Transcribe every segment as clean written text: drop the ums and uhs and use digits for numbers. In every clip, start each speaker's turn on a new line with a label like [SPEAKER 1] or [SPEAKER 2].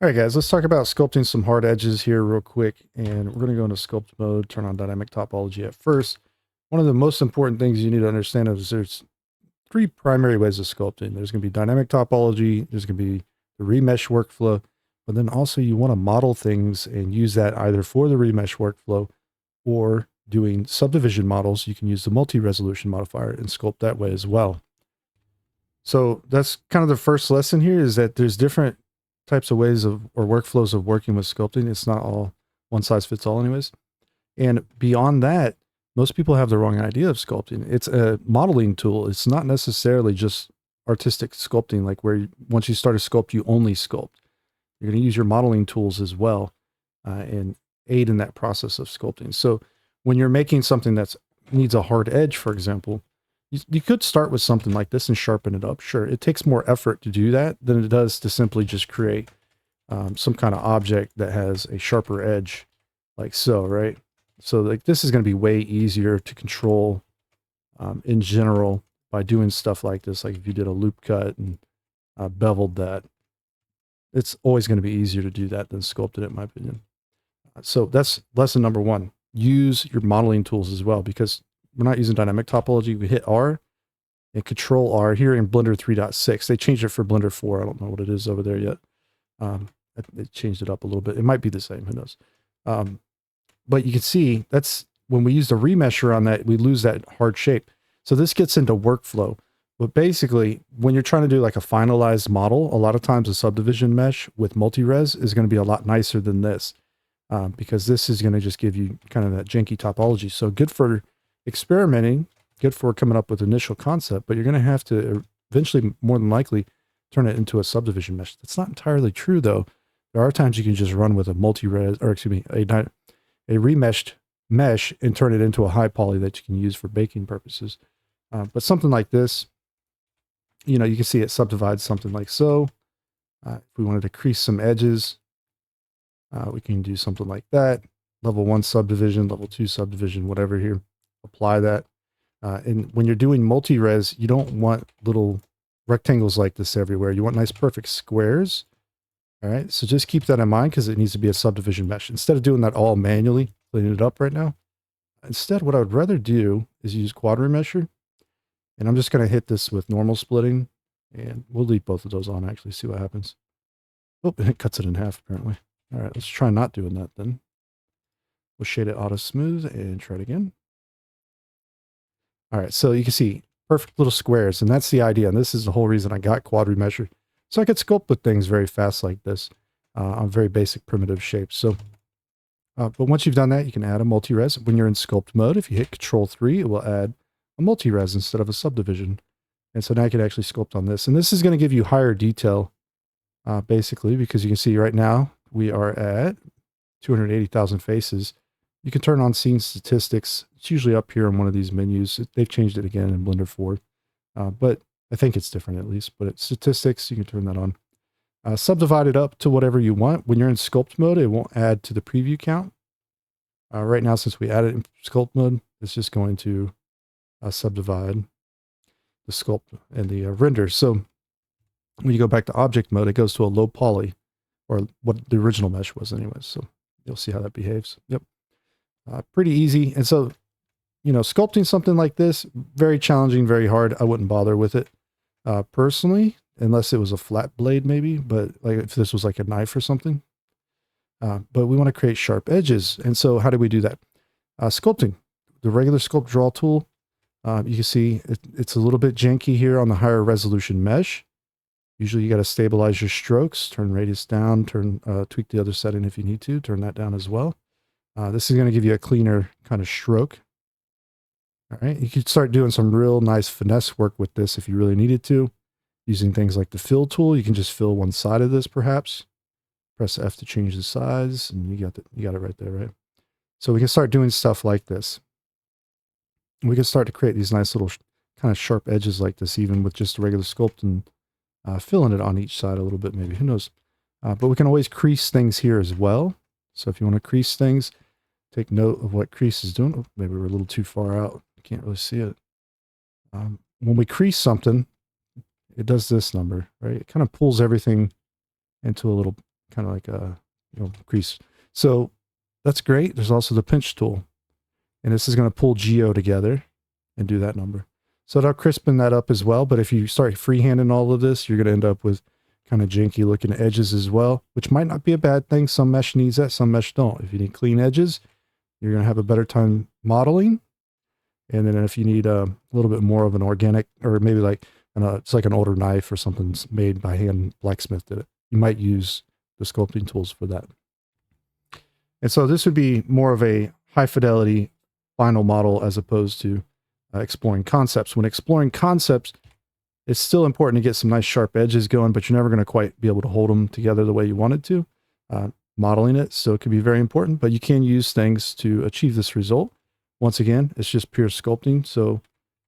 [SPEAKER 1] All right, guys, let's talk about sculpting some hard edges here real quick. And we're going to go into sculpt mode, turn on dynamic topology at first. One of the most important things you need to understand is there's three primary ways of sculpting. There's going to be dynamic topology, there's going to be the remesh workflow, but then also you want to model things and use that either for the remesh workflow or doing subdivision models. You can use the multi-resolution modifier and sculpt that way as well. So that's kind of the first lesson here, is that there's different types of ways of or workflows of working with sculpting. It's not all one size fits all anyways. And beyond that, most people have the wrong idea of sculpting. It's a modeling tool. It's not necessarily just artistic sculpting, like where once you start a sculpt, you only sculpt. You're going to use your modeling tools as well and aid in that process of sculpting. So when you're making something that needs a hard edge, for example, you could start with something like this and sharpen it up. Sure, it takes more effort to do that than it does to simply just create some kind of object that has a sharper edge like so, right? So like this is going to be way easier to control in general by doing stuff like this. Like if you did a loop cut and beveled that, it's always going to be easier to do that than sculpt it, in my opinion. So that's lesson number one. Use your modeling tools as well, because we're not using dynamic topology. We hit R and Control R here in Blender 3.6. They changed it for Blender 4. I don't know what it is over there yet. They changed it up a little bit. It might be the same. Who knows? But you can see that's when we use the remesher on that, we lose that hard shape. So this gets into workflow. But basically, when you're trying to do like a finalized model, a lot of times a subdivision mesh with multi-res is going to be a lot nicer than this, because this is going to just give you kind of that janky topology. So good for experimenting, good for coming up with initial concept, but you're going to have to eventually, more than likely, turn it into a subdivision mesh. That's not entirely true, though. There are times you can just run with a multi-res, or excuse me, a remeshed mesh and turn it into a high poly that you can use for baking purposes. But something like this, you know, you can see it subdivides something like so. If we wanted to crease some edges, we can do something like that. Level 1 subdivision, level 2 subdivision, whatever here. Apply that. And when you're doing multi-res, you don't want little rectangles like this everywhere. You want nice perfect squares. All right, so just keep that in mind, because it needs to be a subdivision mesh. Instead of doing that all manually, cleaning it up right now, instead what I would rather do is use quad remesher. And I'm just going to hit this with normal splitting, and we'll leave both of those on, actually, see what happens. Oh, and it cuts it in half, apparently. All right, let's try not doing that then. We'll shade it auto smooth and try it again. All right, so you can see perfect little squares, and that's the idea. And this is the whole reason I got quad remesher. So I could sculpt with things very fast like this on very basic primitive shapes. So, but once you've done that, you can add a multi-res. When you're in sculpt mode, if you hit Control-3, it will add a multi-res instead of a subdivision. And so now you can actually sculpt on this. And this is going to give you higher detail, basically, because you can see right now we are at 280,000 faces. You can turn on scene statistics. It's usually up here in one of these menus. They've changed it again in Blender 4. But I think it's different at least. But it's statistics. You can turn that on. Subdivide it up to whatever you want. When you're in sculpt mode, it won't add to the preview count. Right now, since we added it in sculpt mode, it's just going to subdivide the sculpt and the render. So when you go back to object mode, it goes to a low poly, or what the original mesh was anyways. So you'll see how that behaves. Yep. Pretty easy. And so, you know, sculpting something like this, very challenging, very hard. I wouldn't bother with it personally, unless it was a flat blade maybe, but like if this was like a knife or something. But we want to create sharp edges. And so how do we do that? Sculpting, the regular sculpt draw tool. You can see it's a little bit janky here on the higher resolution mesh. Usually you got to stabilize your strokes, turn radius down, tweak the other setting if you need to, turn that down as well. This is going to give you a cleaner kind of stroke. All right, you could start doing some real nice finesse work with this if you really needed to. Using things like the fill tool, you can just fill one side of this perhaps. Press F to change the size, and you got it right there, right? So we can start doing stuff like this. We can start to create these nice little kind of sharp edges like this, even with just a regular sculpt and filling it on each side a little bit, maybe, who knows. But we can always crease things here as well. So if you want to crease things, take note of what crease is doing. Oh, maybe we're a little too far out. Can't really see it. When we crease something, it does this number, right? It kind of pulls everything into a little kind of like a crease. So that's great. There's also the pinch tool, and this is going to pull geo together and do that number. So it'll crispen that up as well. But if you start freehanding all of this, you're going to end up with kind of janky looking edges as well, which might not be a bad thing. Some mesh needs that, some mesh don't. If you need clean edges, you're going to have a better time modeling. And then if you need a little bit more of an organic, or maybe like it's like an older knife or something's made by hand, blacksmith did it, you might use the sculpting tools for that. And so this would be more of a high fidelity final model as opposed to exploring concepts. When exploring concepts, it's still important to get some nice sharp edges going, but you're never going to quite be able to hold them together the way you wanted to. Modeling it still could be very important, but you can use things to achieve this result. Once again, it's just pure sculpting. So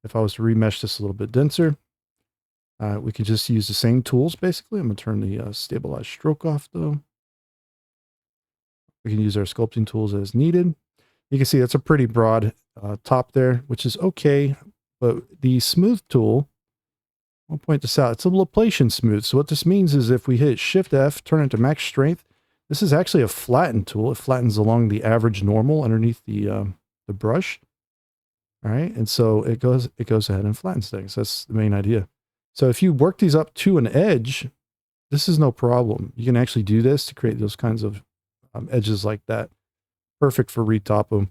[SPEAKER 1] if I was to remesh this a little bit denser, we can just use the same tools basically. I'm going to turn the stabilized stroke off though. We can use our sculpting tools as needed. You can see that's a pretty broad top there, which is okay. But the smooth tool, I'll point this out, it's a Laplacian smooth. So what this means is if we hit Shift F, turn it to max strength, this is actually a flatten tool. It flattens along the average normal underneath the brush. All right, and so it goes ahead and flattens things. That's the main idea. So if you work these up to an edge, this is no problem. You can actually do this to create those kinds of edges like that. Perfect for retopo.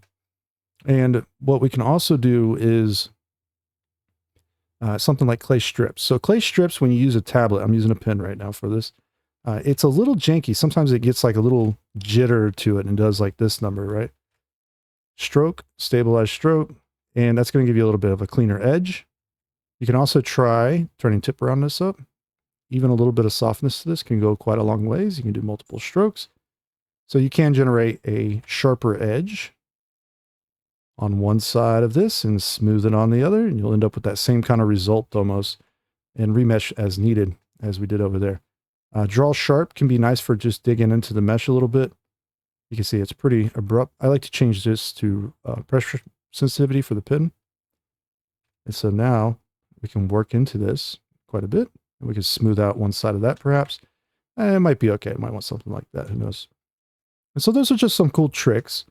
[SPEAKER 1] And what we can also do is something like clay strips. So clay strips, when you use a tablet, I'm using a pen right now for this, it's a little janky. Sometimes it gets like a little jitter to it and does like this number, right? Stroke, stabilized stroke, and that's going to give you a little bit of a cleaner edge. You can also try turning tip roundness up. Even a little bit of softness to this can go quite a long ways. You can do multiple strokes. So you can generate a sharper edge on one side of this and smooth it on the other, and you'll end up with that same kind of result almost, and remesh as needed as we did over there. Draw sharp can be nice for just digging into the mesh a little bit. You can see it's pretty abrupt. I like to change this to pressure sensitivity for the pin. And so now we can work into this quite a bit, and we can smooth out one side of that perhaps. It might be okay. It might want something like that. Who knows? And so those are just some cool tricks.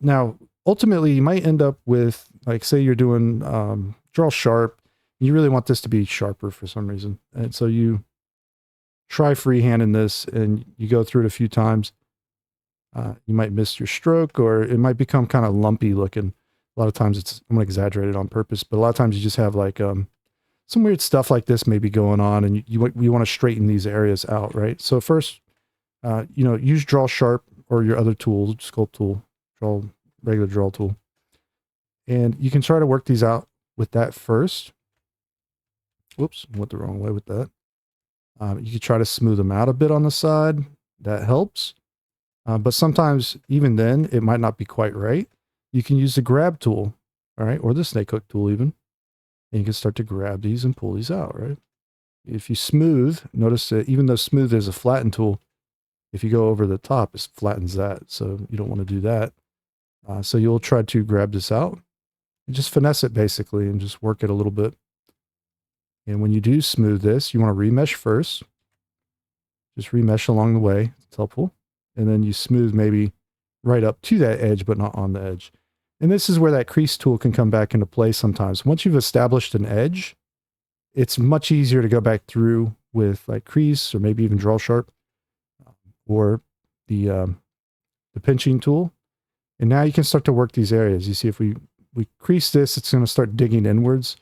[SPEAKER 1] Now, ultimately, you might end up with, like, say you're doing draw sharp. You really want this to be sharper for some reason. And so you try freehanding this and you go through it a few times. You might miss your stroke, or it might become kind of lumpy looking. A lot of times I'm going to exaggerate it on purpose, but a lot of times you just have like some weird stuff like this maybe going on, and you want to straighten these areas out, right? So first, use draw sharp or your other tool, sculpt tool, regular draw tool. And you can try to work these out with that first. Whoops, went the wrong way with that. You can try to smooth them out a bit on the side. That helps. But sometimes even then, it might not be quite right. You can use the grab tool, all right, or the snake hook tool even. And you can start to grab these and pull these out, right? If you smooth, notice that even though smooth is a flatten tool, if you go over the top, it flattens that. So you don't want to do that. So you'll try to grab this out and just finesse it basically and just work it a little bit. And when you do smooth this, you want to remesh first. Just remesh along the way. It's helpful. And then you smooth maybe right up to that edge, but not on the edge. And this is where that crease tool can come back into play sometimes. Once you've established an edge, it's much easier to go back through with like crease or maybe even draw sharp or the pinching tool. And now you can start to work these areas. You see, if we crease this, it's going to start digging inwards.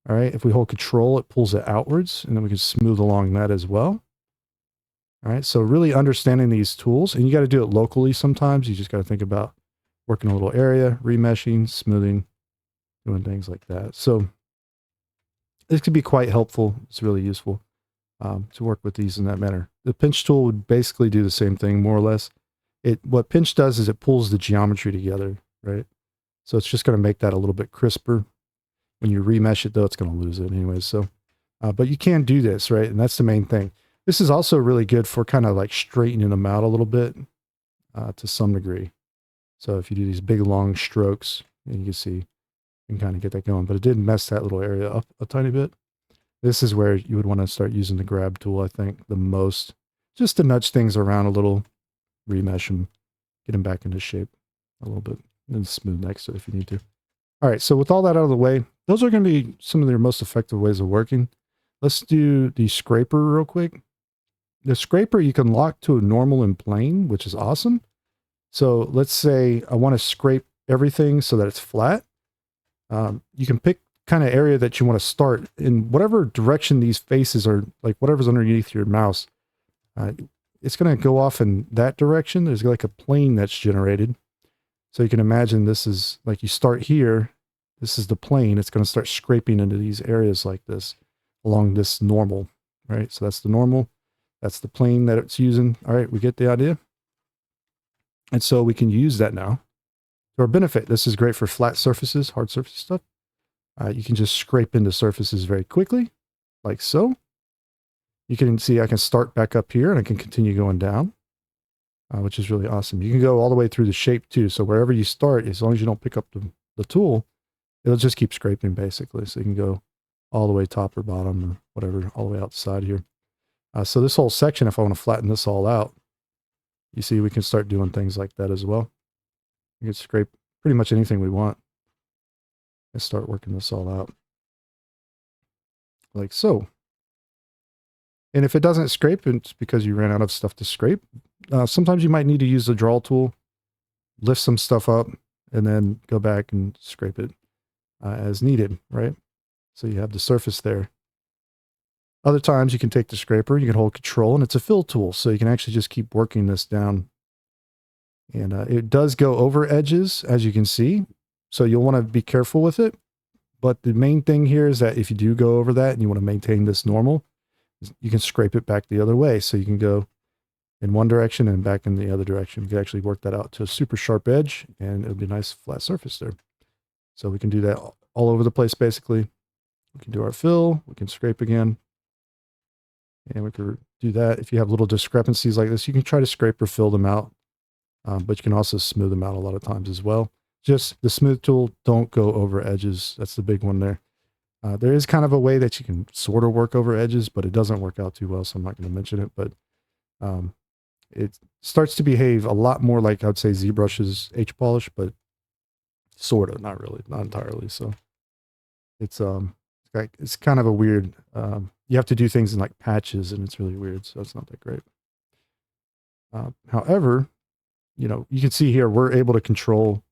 [SPEAKER 1] All right. If we hold control, it pulls it outwards, and then we can smooth along that as well. All right. So really understanding these tools, and you got to do it locally sometimes. You just got to think about working a little area, remeshing, smoothing, doing things like that. So this could be quite helpful. It's really useful to work with these in that manner. The pinch tool would basically do the same thing, more or less. What pinch does is it pulls the geometry together, right? So it's just going to make that a little bit crisper. When you remesh it, though, it's going to lose it anyway. So, but you can do this, right? And that's the main thing. This is also really good for kind of like straightening them out a little bit to some degree. So if you do these big long strokes, you can see, you can kind of get that going. But it did mess that little area up a tiny bit. This is where you would want to start using the grab tool, I think, the most. just to nudge things around a little, remesh them, get them back into shape a little bit, and smooth next to it if you need to. All right, so with all that out of the way, those are going to be some of their most effective ways of working. Let's do the scraper real quick. The scraper you can lock to a normal and plane, which is awesome. So let's say I want to scrape everything so that it's flat. You can pick kind of area that you want to start in whatever direction these faces are, like whatever's underneath your mouse. It's going to go off in that direction. There's like a plane that's generated. So you can imagine this is like you start here. This is the plane. It's going to start scraping into these areas like this along this normal, right? So that's the normal. That's the plane that it's using. All right, we get the idea. And so we can use that now to our benefit. This is great for flat surfaces, hard surface stuff. You can just scrape into surfaces very quickly, like so. You can see I can start back up here and I can continue going down, which is really awesome. You can go all the way through the shape too. So wherever you start, as long as you don't pick up the tool, it'll just keep scraping basically. So you can go all the way top or bottom or whatever, all the way outside here. So this whole section, if I want to flatten this all out, you see we can start doing things like that as well. We can scrape pretty much anything we want. Let's start working this all out. Like so. And if it doesn't scrape, it's because you ran out of stuff to scrape. Sometimes you might need to use the draw tool, lift some stuff up, and then go back and scrape it as needed, right? So you have the surface there. Other times you can take the scraper, you can hold control, and it's a fill tool. So you can actually just keep working this down. And it does go over edges, as you can see. So you'll want to be careful with it. But the main thing here is that if you do go over that and you want to maintain this normal, you can scrape it back the other way. So you can go in one direction and back in the other direction. You can actually work that out to a super sharp edge, and it'll be a nice flat surface there. So we can do that all over the place, basically. We can do our fill. We can scrape again. And we can do that. If you have little discrepancies like this, you can try to scrape or fill them out. But you can also smooth them out a lot of times as well. Just the smooth tool, don't go over edges. That's the big one there. There is kind of a way that you can sort of work over edges, but it doesn't work out too well, so I'm not going to mention it. But it starts to behave a lot more like, I would say, ZBrush's H-polish, but sort of, not really, not entirely. So it's kind of a weird, you have to do things in like patches, and it's really weird, so it's not that great. However, you know, you can see here, we're able to control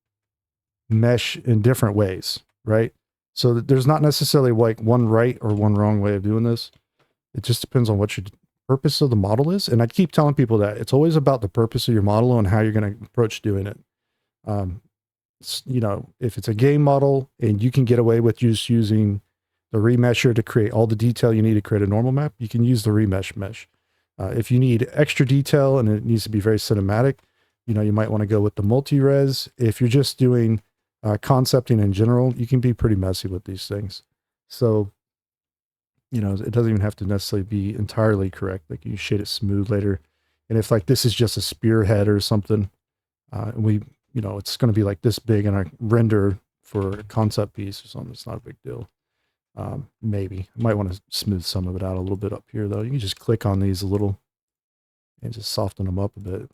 [SPEAKER 1] mesh in different ways, right? So there's not necessarily like one right or one wrong way of doing this. It just depends on what your purpose of the model is. And I keep telling people that it's always about the purpose of your model and how you're going to approach doing it. You know, if it's a game model and you can get away with just using the remesher to create all the detail you need to create a normal map, you can use the remesh mesh. If you need extra detail and it needs to be very cinematic, you know, you might want to go with the multi-res. If you're just doing concepting in general, you can be pretty messy with these things. So, you know, it doesn't even have to necessarily be entirely correct. Like you shade it smooth later. And if like this is just a spearhead or something, you know, it's going to be like this big in a render for a concept piece or something. It's not a big deal. Maybe I might want to smooth some of it out a little bit up here though. You can just click on these a little and just soften them up a bit,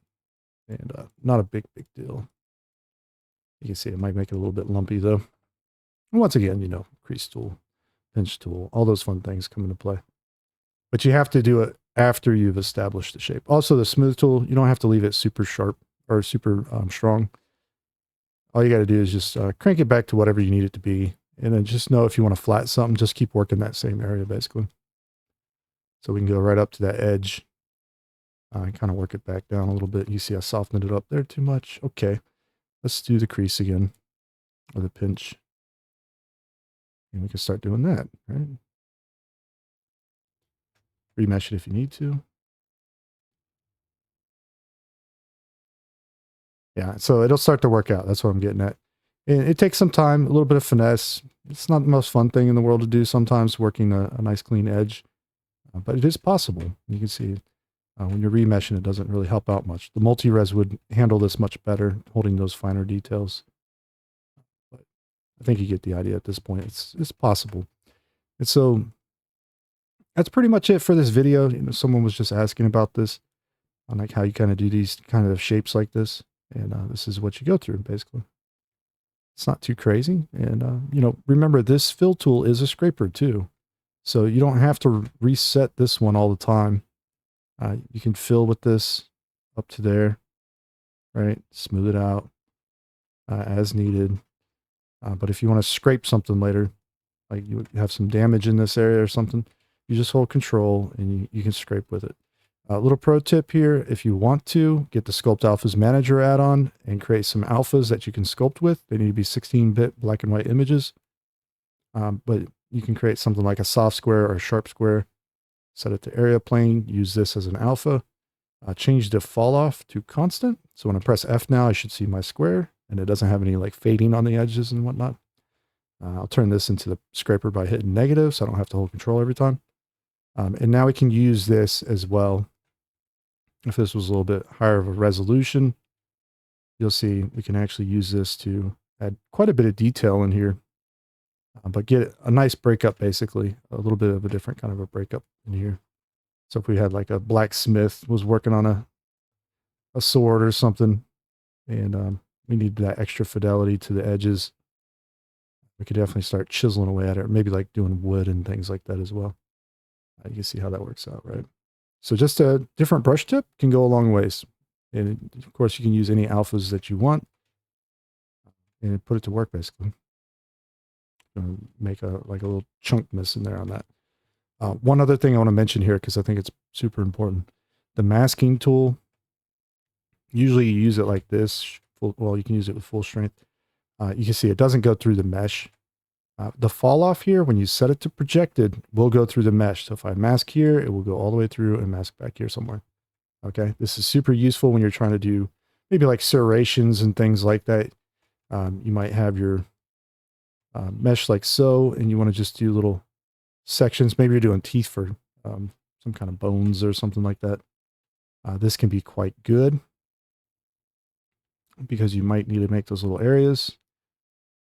[SPEAKER 1] and not a big deal. You can see it might make it a little bit lumpy though. And once again, you know, crease tool, pinch tool, all those fun things come into play. But you have to do it after you've established the shape. Also, the smooth tool, you don't have to leave it super sharp or super strong. All you got to do is just crank it back to whatever you need it to be. And then just know if you want to flat something, just keep working that same area basically. So we can go right up to that edge. Kind of work it back down a little bit. You see I softened it up there too much. Okay. Let's do the crease again, or the pinch. And we can start doing that, right? Remesh it if you need to. Yeah, so it'll start to work out. That's what I'm getting at. And it takes some time, a little bit of finesse. It's not the most fun thing in the world to do sometimes, working a nice clean edge. But it is possible. You can see when you're remeshing, it doesn't really help out much. The multi-res would handle this much better, holding those finer details. But I think you get the idea at this point. It's possible. And so that's pretty much it for this video. You know, someone was just asking about this. on like how you kind of do these kind of shapes like this. And this is what you go through basically. It's not too crazy. And, you know, remember this fill tool is a scraper too. So you don't have to reset this one all the time. You can fill with this up to there, right? Smooth it out as needed. But if you want to scrape something later, like you have some damage in this area or something, you just hold control and you can scrape with it. A little pro tip here, if you want to, get the Sculpt Alphas Manager add-on and create some alphas that you can sculpt with. They need to be 16-bit black and white images. But you can create something like a soft square or a sharp square, set it to area plane, use this as an alpha, change the fall off to constant. So when I press F now, I should see my square and it doesn't have any like fading on the edges and whatnot. I'll turn this into the scraper by hitting negative, so I don't have to hold control every time. And now we can use this as well. If this was a little bit higher of a resolution, you'll see we can actually use this to add quite a bit of detail in here, but get a nice breakup, basically, a little bit of a different kind of a breakup in here. So if we had like a blacksmith was working on a sword or something, and we need that extra fidelity to the edges, we could definitely start chiseling away at it, or maybe like doing wood and things like that as well. You can see how that works out, right? So just a different brush tip can go a long ways. And of course you can use any alphas that you want and put it to work basically. Make a little chunkness in there on that. One other thing I want to mention here, because I think it's super important. The masking tool, usually you use it like this. Well, you can use it with full strength. You can see it doesn't go through the mesh. The fall off here, when you set it to projected, will go through the mesh. So if I mask here, it will go all the way through and mask back here somewhere. Okay, this is super useful when you're trying to do maybe like serrations and things like that. You might have your mesh like so, and you want to just do little sections. Maybe you're doing teeth for some kind of bones or something like that. This can be quite good because you might need to make those little areas.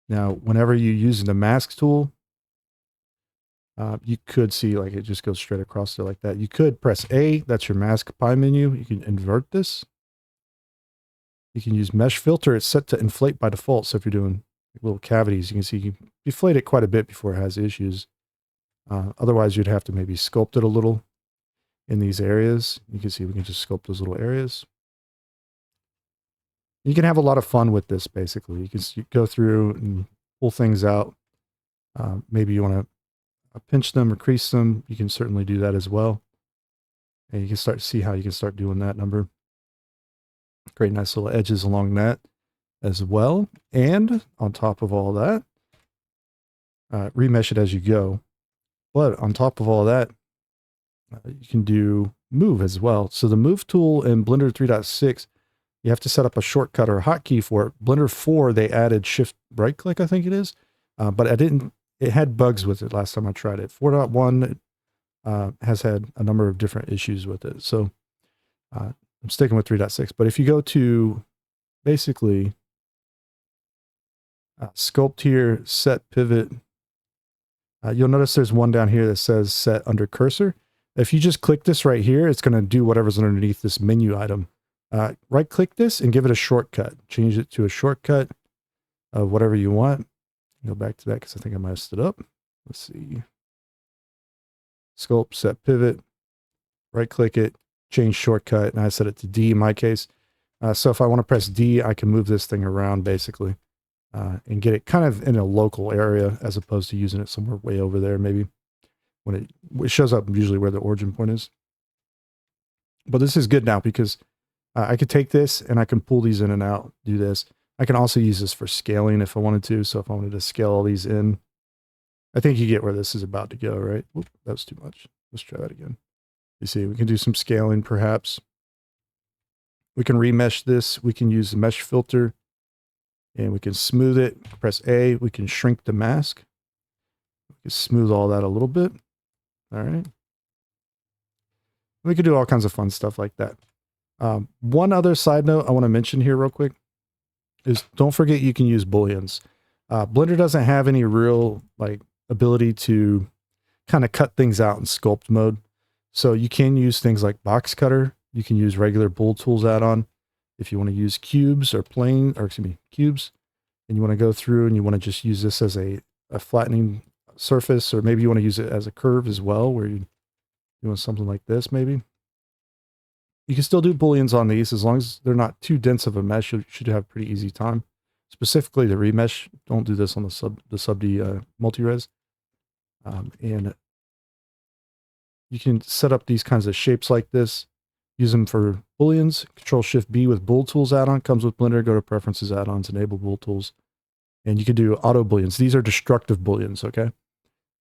[SPEAKER 1] Now, whenever you use the mask tool, you could see like it just goes straight across there like that. You could press A, that's your mask pie menu. You can invert this. You can use mesh filter. It's set to inflate by default. So if you're doing little cavities, you can see you can deflate it quite a bit before it has issues. Otherwise, you'd have to maybe sculpt it a little in these areas. You can see we can just sculpt those little areas. You can have a lot of fun with this, basically. You can go through and pull things out. Maybe you want to pinch them or crease them. You can certainly do that as well. And you can start to see how you can start doing that number. Great, nice little edges along that as well. And on top of all that, remesh it as you go. But on top of all that, you can do move as well. So the move tool in Blender 3.6, you have to set up a shortcut or a hotkey for it. Blender 4, they added shift right click, I think it is. But it had bugs with it last time I tried it. 4.1 has had a number of different issues with it. So I'm sticking with 3.6. But if you go to basically sculpt here, set pivot, you'll notice there's one down here that says set under cursor. If you just click this right here, it's going to do whatever's underneath this menu item. Right click this and give it a shortcut. Change it to a shortcut of whatever you want. Go back to that because I think I messed it up. Let's see. Sculpt, set pivot, right click it, change shortcut, and I set it to D in my case. So if I want to press D, I can move this thing around basically and get it kind of in a local area as opposed to using it somewhere way over there maybe. When it shows up usually where the origin point is. But this is good now because I could take this and I can pull these in and out, do this. I can also use this for scaling if I wanted to. So if I wanted to scale all these in, I think you get where this is about to go, right? Oop, that was too much. Let's try that again. You see, we can do some scaling perhaps. We can remesh this. We can use the mesh filter and we can smooth it. Press A, we can shrink the mask. We can smooth all that a little bit. All right. We could do all kinds of fun stuff like that. One other side note I want to mention here real quick is don't forget you can use booleans. Blender doesn't have any real like ability to kind of cut things out in sculpt mode. So you can use things like box cutter You can use regular Bull Tools add-on. If you want to use cubes or cubes, and you want to go through and you want to just use this as a flattening surface, or maybe you want to use it as a curve as well, where you want something like this maybe. You can still do booleans on these as long as they're not too dense of a mesh. You should have a pretty easy time. Specifically the remesh, don't do this on the sub D multi-res. And you can set up these kinds of shapes like this. Use them for booleans. Control-Shift-B with Bull Tools add-on. Comes with Blender. Go to Preferences add-ons. Enable Bull Tools. And you can do auto booleans. These are destructive booleans, okay?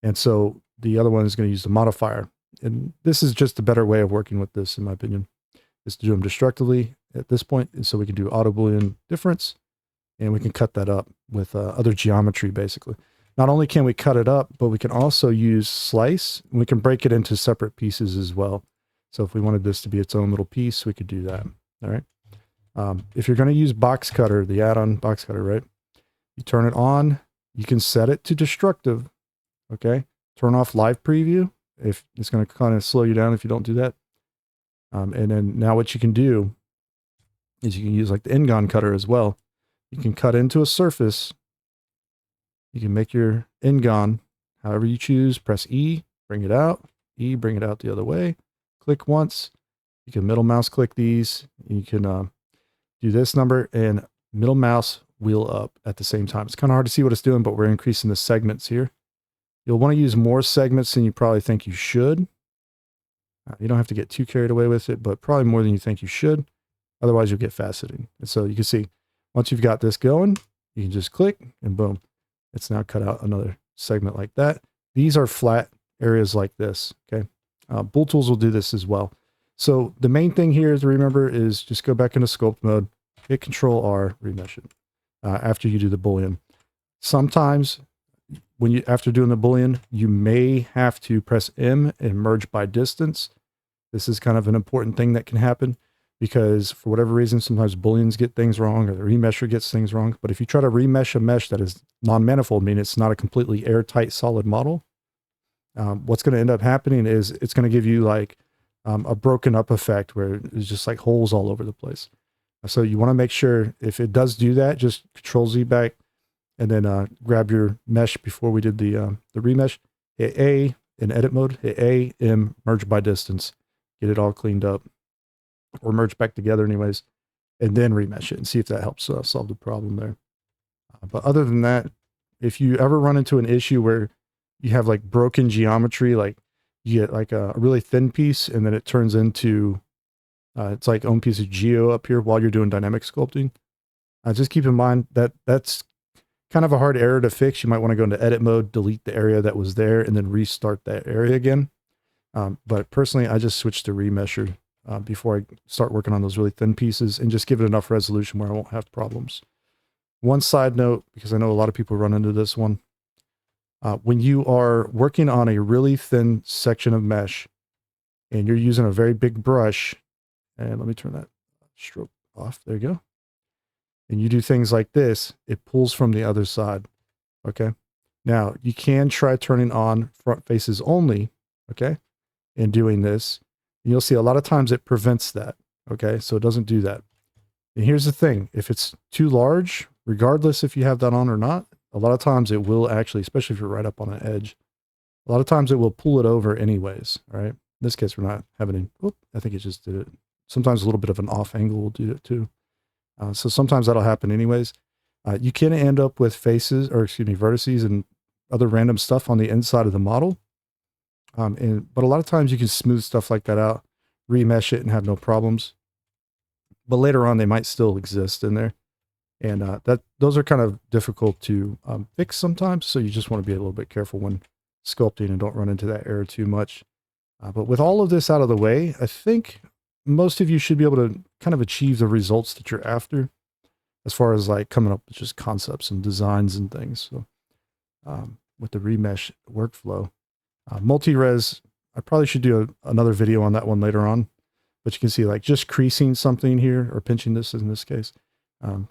[SPEAKER 1] And so the other one is going to use the modifier. And this is just a better way of working with this, in my opinion, is to do them destructively at this point. And so we can do auto boolean difference, and we can cut that up with other geometry, basically. Not only can we cut it up, but we can also use slice, and we can break it into separate pieces as well. So if we wanted this to be its own little piece, we could do that. All right. If you're going to use box cutter, the add-on box cutter, right? You turn it on. You can set it to destructive. Okay. Turn off live preview. If it's going to kind of slow you down if you don't do that. And then now what you can do is you can use like the N-gon cutter as well. You can cut into a surface. You can make your N-gon however you choose. Press E, bring it out. E, bring it out the other way. Click once. You can middle mouse click these. You can do this number and middle mouse wheel up at the same time. It's kind of hard to see what it's doing, but we're increasing the segments here. You'll want to use more segments than you probably think you should. You don't have to get too carried away with it, but probably more than you think you should. Otherwise, you'll get faceting. And so you can see, once you've got this going, you can just click and boom. It's now cut out another segment like that. These are flat areas like this, okay? Bull Tools will do this as well. So the main thing here to remember is just go back into sculpt mode, hit Control R, remesh it after you do the boolean. Sometimes after doing the boolean, you may have to press M and merge by distance. This is kind of an important thing that can happen because for whatever reason, sometimes booleans get things wrong or the remesher gets things wrong. But if you try to remesh a mesh that is non-manifold, meaning it's not a completely airtight solid model, what's going to end up happening is it's going to give you like a broken up effect where there's just like holes all over the place. So you want to make sure if it does do that, just Control Z back and then grab your mesh before we did the remesh. Hit A in edit mode, hit A, M, merge by distance, get it all cleaned up or merge back together anyways, and then remesh it and see if that helps solve the problem there. But other than that, if you ever run into an issue where you have like broken geometry, like you get like a really thin piece and then it turns into, it's like own piece of geo up here while you're doing dynamic sculpting. Just keep in mind that that's kind of a hard error to fix. You might want to go into edit mode, delete the area that was there and then restart that area again. But personally, I just switch to remesher before I start working on those really thin pieces and just give it enough resolution where I won't have problems. One side note, because I know a lot of people run into this one. When you are working on a really thin section of mesh and you're using a very big brush, and let me turn that stroke off. There you go. And you do things like this, it pulls from the other side. Okay. Now you can try turning on front faces only. Okay. And doing this, and you'll see a lot of times it prevents that. Okay. So it doesn't do that. And here's the thing. If it's too large, regardless if you have that on or not, a lot of times it will actually, especially if you're right up on an edge, a lot of times it will pull it over anyways. All right. In this case, we're not having any, I think it just did it. Sometimes a little bit of an off angle will do it too. So sometimes that'll happen anyways. You can end up with faces, or excuse me, vertices and other random stuff on the inside of the model. But a lot of times you can smooth stuff like that out, remesh it and have no problems. But later on, they might still exist in there. And those are kind of difficult to fix sometimes. So you just want to be a little bit careful when sculpting and don't run into that error too much. But with all of this out of the way, I think most of you should be able to kind of achieve the results that you're after as far as like coming up with just concepts and designs and things. So with the remesh workflow, multi-res, I probably should do another video on that one later on, but you can see like just creasing something here or pinching this in this case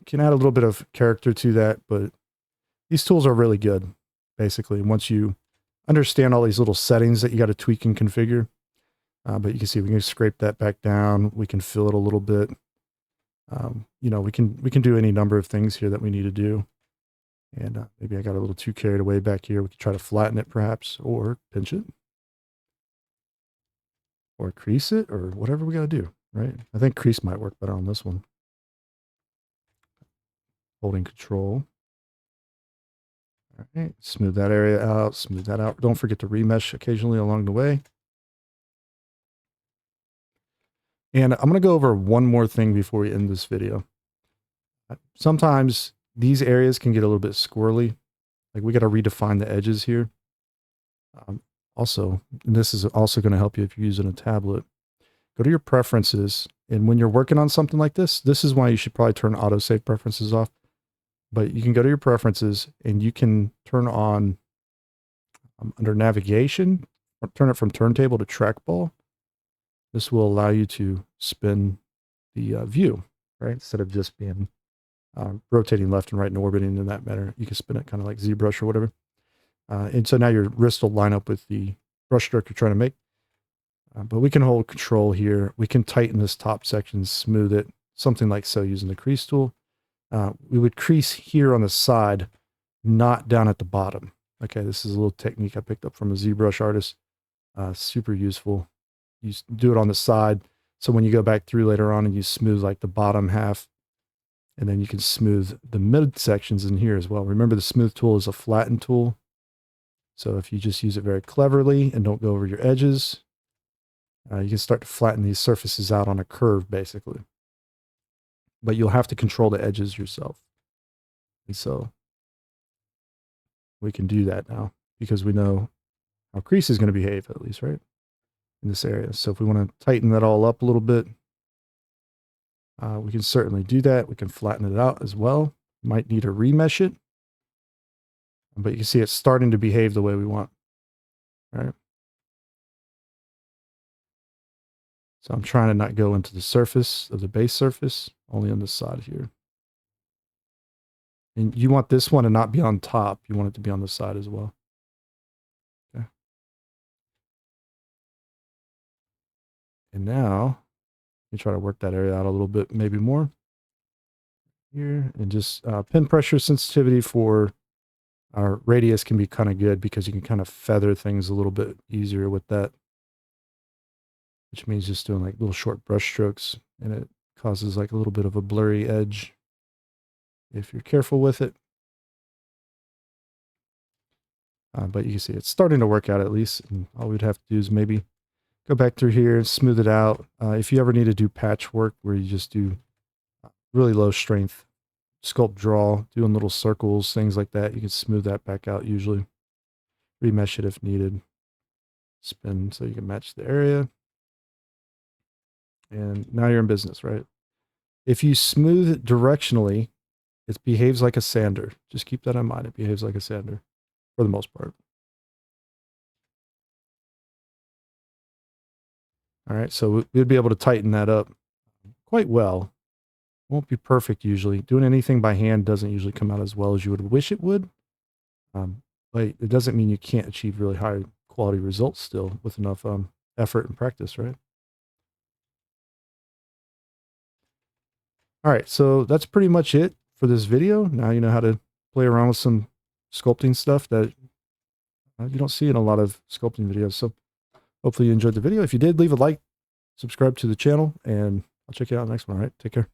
[SPEAKER 1] can add a little bit of character to that. But these tools are really good basically. Once you understand all these little settings that you got to tweak and configure, But you can see we can scrape that back down. We can fill it a little bit. You know, we can do any number of things here that we need to do. And maybe I got a little too carried away back here. We could try to flatten it perhaps, or pinch it, or crease it, or whatever we got to do, right? I think crease might work better on this one. Holding control. All right, smooth that area out, smooth that out. Don't forget to remesh occasionally along the way. And I'm going to go over one more thing before we end this video. Sometimes these areas can get a little bit squirrely. Like we got to redefine the edges here. Also, and this is also going to help you if you're using a tablet. Go to your preferences. And when you're working on something like this is why you should probably turn autosave preferences off. But you can go to your preferences and you can turn on under navigation, or turn it from turntable to trackball. This will allow you to spin the view, right? Instead of just being rotating left and right and orbiting in that manner, you can spin it kind of like ZBrush or whatever. And so now your wrist will line up with the brush stroke you're trying to make. But we can hold control here. We can tighten this top section, smooth it, something like so using the crease tool. We would crease here on the side, not down at the bottom. Okay, this is a little technique I picked up from a ZBrush artist. Super useful. You do it on the side, so when you go back through later on and you smooth like the bottom half, and then you can smooth the mid sections in here as well. Remember, the smooth tool is a flatten tool. So if you just use it very cleverly and don't go over your edges, you can start to flatten these surfaces out on a curve, basically. But you'll have to control the edges yourself. And so we can do that now because we know how crease is going to behave, at least, right? In this area. So if we want to tighten that all up a little bit, we can certainly do that. We can flatten it out as well. Might need to remesh it. But you can see it's starting to behave the way we want. All right. So I'm trying to not go into the surface of the base surface, only on this side here. And you want this one to not be on top. You want it to be on the side as well. Okay. And now you try to work that area out a little bit, maybe more. Here, and just pin pressure sensitivity for our radius can be kind of good because you can kind of feather things a little bit easier with that, which means just doing like little short brush strokes, and it causes like a little bit of a blurry edge if you're careful with it. But you can see it's starting to work out at least, and all we'd have to do is maybe go back through here and smooth it out. If you ever need to do patchwork where you just do really low strength sculpt draw, doing little circles, things like that, you can smooth that back out usually. Remesh it if needed. Spin so you can match the area. And now you're in business, right? If you smooth it directionally, it behaves like a sander. Just keep that in mind. It behaves like a sander for the most part. All right, so we'd be able to tighten that up quite well. Won't be perfect usually. Doing anything by hand doesn't usually come out as well as you would wish it would. But it doesn't mean you can't achieve really high quality results still with enough effort and practice, right? All right, so that's pretty much it for this video. Now you know how to play around with some sculpting stuff that you don't see in a lot of sculpting videos. So hopefully you enjoyed the video. If you did, leave a like, subscribe to the channel, and I'll check you out in the next one. All right, take care.